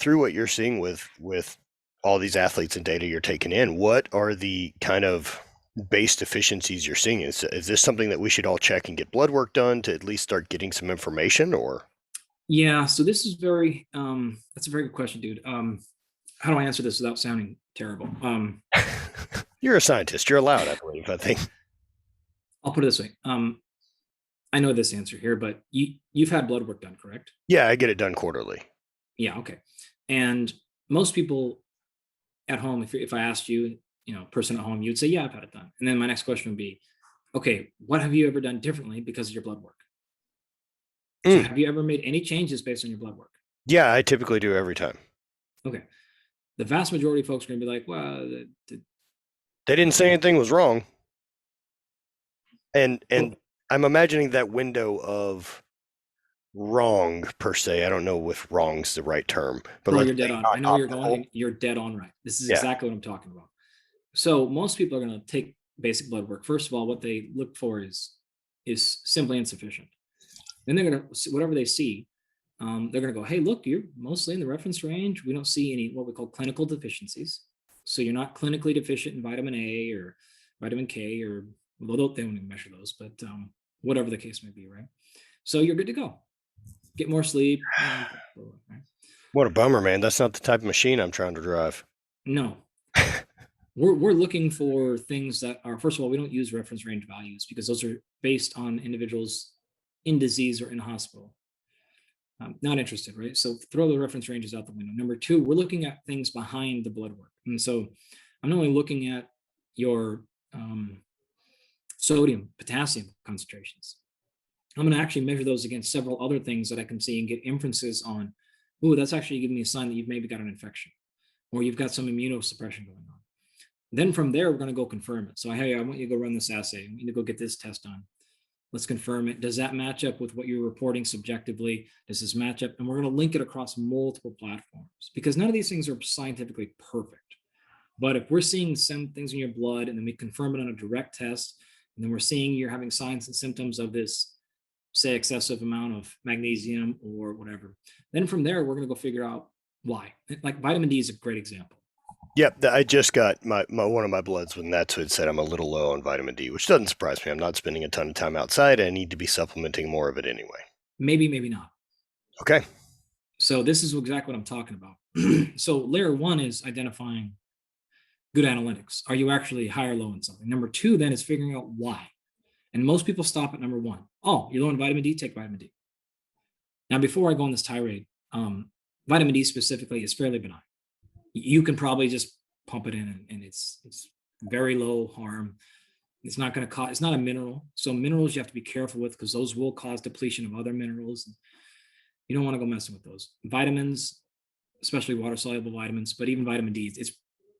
through what you're seeing with all these athletes and data you're taking in, what are the kind of base deficiencies you're seeing? Is this something that we should all check and get blood work done to at least start getting some information, or? Yeah, so this is that's a very good question, dude. How do I answer this without sounding terrible? You're a scientist. You're allowed, I believe. I think. I'll put it this way. I know this answer here, but you've had blood work done, correct? Yeah, I get it done quarterly. Yeah, okay. And most people at home, if I asked you, person at home, you'd say, yeah, I've had it done. And then my next question would be, okay, what have you ever done differently because of your blood work? So have you ever made any changes based on your blood work? Yeah, I typically do every time. Okay. The vast majority of folks are going to be like, well, They didn't say anything was wrong. And I'm imagining that window of wrong per se. I don't know if wrong's the right term, but bro, like you're dead on. I know where you're going. You're dead on right. This is exactly what I'm talking about. So most people are going to take basic blood work. First of all, what they look for is simply insufficient. Then they're going to, whatever they see, they're going to go, hey, look, you're mostly in the reference range. We don't see any what we call clinical deficiencies. So you're not clinically deficient in vitamin A or vitamin K, or although they don't even measure those, but whatever the case may be, right? So you're good to go. Get more sleep. Right? What a bummer, man. That's not the type of machine I'm trying to drive. No. We're looking for things that are, first of all, we don't use reference range values because those are based on individuals in disease or in hospital. Not interested, right? So throw the reference ranges out the window. Number two, we're looking at things behind the blood work. And so I'm not only looking at your sodium, potassium concentrations. I'm going to actually measure those against several other things that I can see and get inferences on. Ooh, that's actually giving me a sign that you've maybe got an infection or you've got some immunosuppression going on. Then from there, we're going to go confirm it. So, hey, I want you to go run this assay. I want you to go get this test done. Let's confirm it. Does that match up with what you're reporting subjectively? Does this match up? And we're going to link it across multiple platforms because none of these things are scientifically perfect. But if we're seeing some things in your blood and then we confirm it on a direct test, and then we're seeing you're having signs and symptoms of this, say, excessive amount of magnesium or whatever, then from there, we're going to go figure out why. Like vitamin D is a great example. Yep, I just got my one of my bloods when that's what said I'm a little low on vitamin D, which doesn't surprise me. I'm not spending a ton of time outside. I need to be supplementing more of it anyway. Maybe, maybe not. Okay. So this is exactly what I'm talking about. So layer one is identifying good analytics. Are you actually high or low in something? Number two then is figuring out why. And most people stop at number one. Oh, you're low in vitamin D? Take vitamin D. Now, before I go on this tirade, vitamin D specifically is fairly benign. You can probably just pump it in and it's very low harm. It's not going to cause, it's not a mineral. So minerals you have to be careful with because those will cause depletion of other minerals. You don't want to go messing with those. Vitamins, especially water soluble vitamins, but even vitamin D,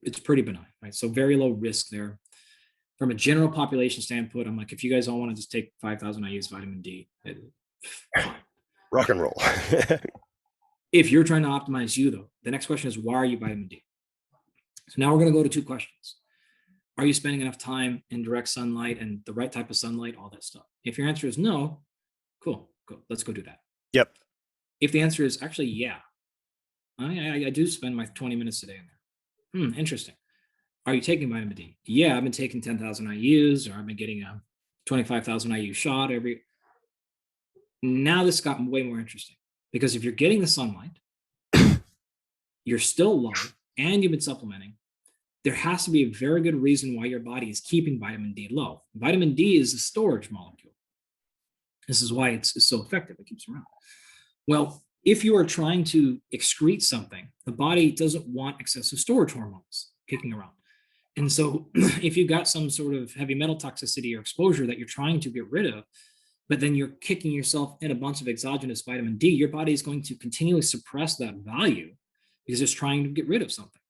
it's pretty benign, right? So very low risk there. From a general population standpoint, I'm like, if you guys all want to just take 5,000 IU's vitamin D, fine. Rock and roll. If you're trying to optimize you, though, the next question is, why are you vitamin D? So now we're going to go to two questions. Are you spending enough time in direct sunlight and the right type of sunlight, all that stuff? If your answer is no, cool. Let's go do that. Yep. If the answer is actually, yeah, I do spend my 20 minutes a day in there. Interesting. Are you taking vitamin D? Yeah, I've been taking 10,000 IU's, or I've been getting a 25,000 IU shot every. Now this got way more interesting because if you're getting the sunlight, you're still low, and you've been supplementing, there has to be a very good reason why your body is keeping vitamin D low. Vitamin D is a storage molecule. This is why it's so effective. It keeps around. Well, if you are trying to excrete something, the body doesn't want excessive storage hormones kicking around. And so if you've got some sort of heavy metal toxicity or exposure that you're trying to get rid of, but then you're kicking yourself in a bunch of exogenous vitamin D, your body is going to continually suppress that value because it's trying to get rid of something.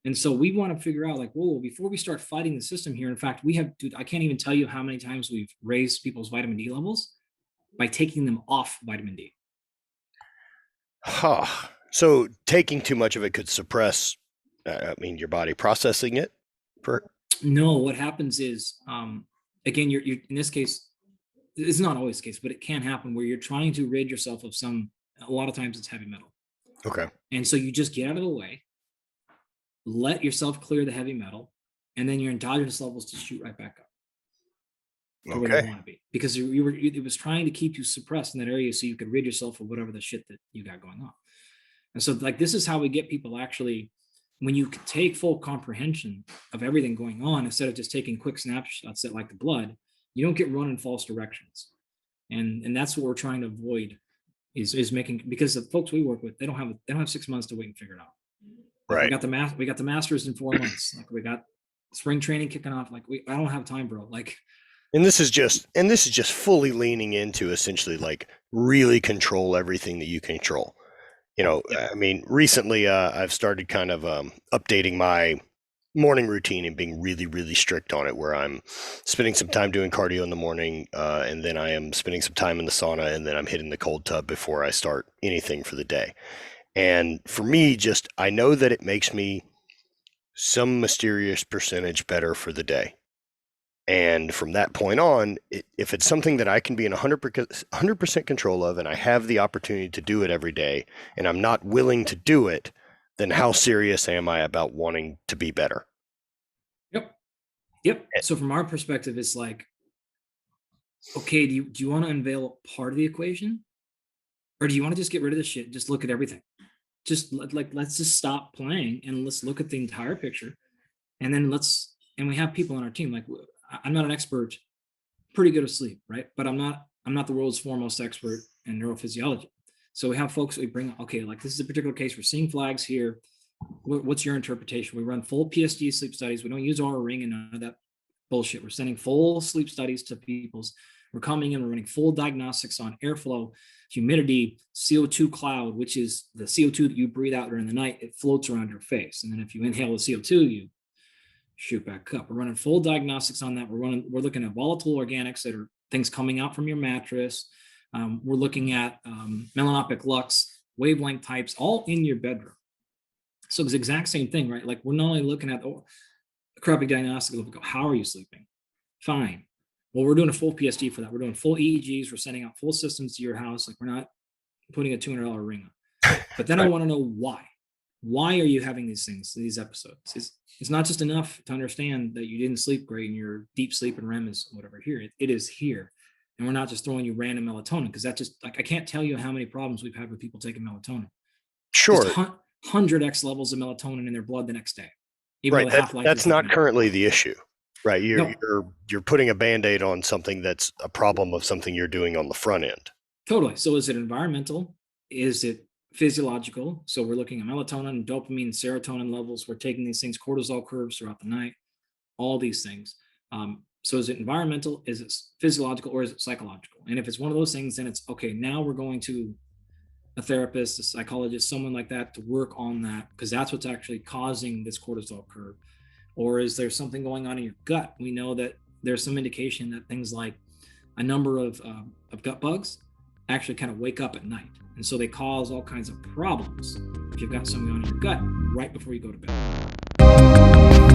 And so we want to figure out like, whoa, before we start fighting the system here, in fact, we have, dude, I can't even tell you how many times we've raised people's vitamin D levels by taking them off vitamin D. Huh. So taking too much of it could suppress, your body processing it? No, what happens is, again, you're in this case, it's not always the case, but it can happen where you're trying to rid yourself of a lot of times it's heavy metal. Okay. And so you just get out of the way, let yourself clear the heavy metal, and then your endogenous levels just shoot right back up to where you Okay. want to be, because it was trying to keep you suppressed in that area so you could rid yourself of whatever the shit that you got going on. And so, like, this is how we get people actually, when you can take full comprehension of everything going on instead of just taking quick snapshots that, like the blood, you don't get run in false directions. And that's what we're trying to avoid, is making, because the folks we work with, they don't have 6 months to wait and figure it out. Like, Right. we got the masters in 4 months. Like, we got spring training kicking off. Like, I don't have time, bro. Like, And this is just fully leaning into essentially like really control everything that you control. yeah, I mean, recently I've started kind of updating my morning routine and being really, really strict on it, where I'm spending some time doing cardio in the morning, and then I am spending some time in the sauna, and then I'm hitting the cold tub before I start anything for the day. And for me, just I know that it makes me some mysterious percentage better for the day. And from that point on, if it's something that I can be in 100% control of, and I have the opportunity to do it every day, and I'm not willing to do it, then how serious am I about wanting to be better? yep, yep. Eh, So from our perspective, it's like, okay, do you want to unveil part of the equation, or do you want to just get rid of this shit? Just look at everything. Let's just stop playing and let's look at the entire picture, and then and we have people on our team. Like, I'm not an expert, pretty good at sleep, right? But I'm not the world's foremost expert in neurophysiology. So we have folks that we bring. Okay, like, this is a particular case. We're seeing flags here. What's your interpretation? We run full PSD sleep studies. We don't use our ring and none of that bullshit. We're sending full sleep studies to people's. We're coming in, we're running full diagnostics on airflow, humidity, CO2 cloud, which is the CO2 that you breathe out during the night. It floats around your face. And then if you inhale the CO2, you shoot back up. We're running full diagnostics on that. We're looking at volatile organics, that are things coming out from your mattress. We're looking at melanopic lux, wavelength types, all in your bedroom. So it's the exact same thing, right? Like, we're not only looking at the crappy diagnostic, we go, how are you sleeping? Fine. Well, we're doing a full PSD for that. We're doing full EEGs. We're sending out full systems to your house. Like, we're not putting a $200 ring on. But then I Right. want to know why. Why are you having these things, these episodes? It's not just enough to understand that you didn't sleep great and your deep sleep and REM is whatever here. It is here. And we're not just throwing you random melatonin, because that just, like, I can't tell you how many problems we've had with people taking melatonin. Just Sure. 100x levels of melatonin in their blood the next day, even though Right. the That half life that's is like not an hour. currently the issue. Right. You're No, you're you're putting a band-aid on something that's a problem of something you're doing on the front end. totally. So is it environmental? Is it physiological? So we're looking at melatonin, dopamine, serotonin levels. We're taking these things, cortisol curves throughout the night, all these things. So is it environmental? Is it physiological, or is it psychological? And if it's one of those things, then it's okay. Now we're going to a therapist, a psychologist, someone like that, to work on that, because that's what's actually causing this cortisol curve. Or is there something going on in your gut? We know that there's some indication that things like a number of gut bugs actually kind of wake up at night. And so they cause all kinds of problems if you've got something on in your gut right before you go to bed.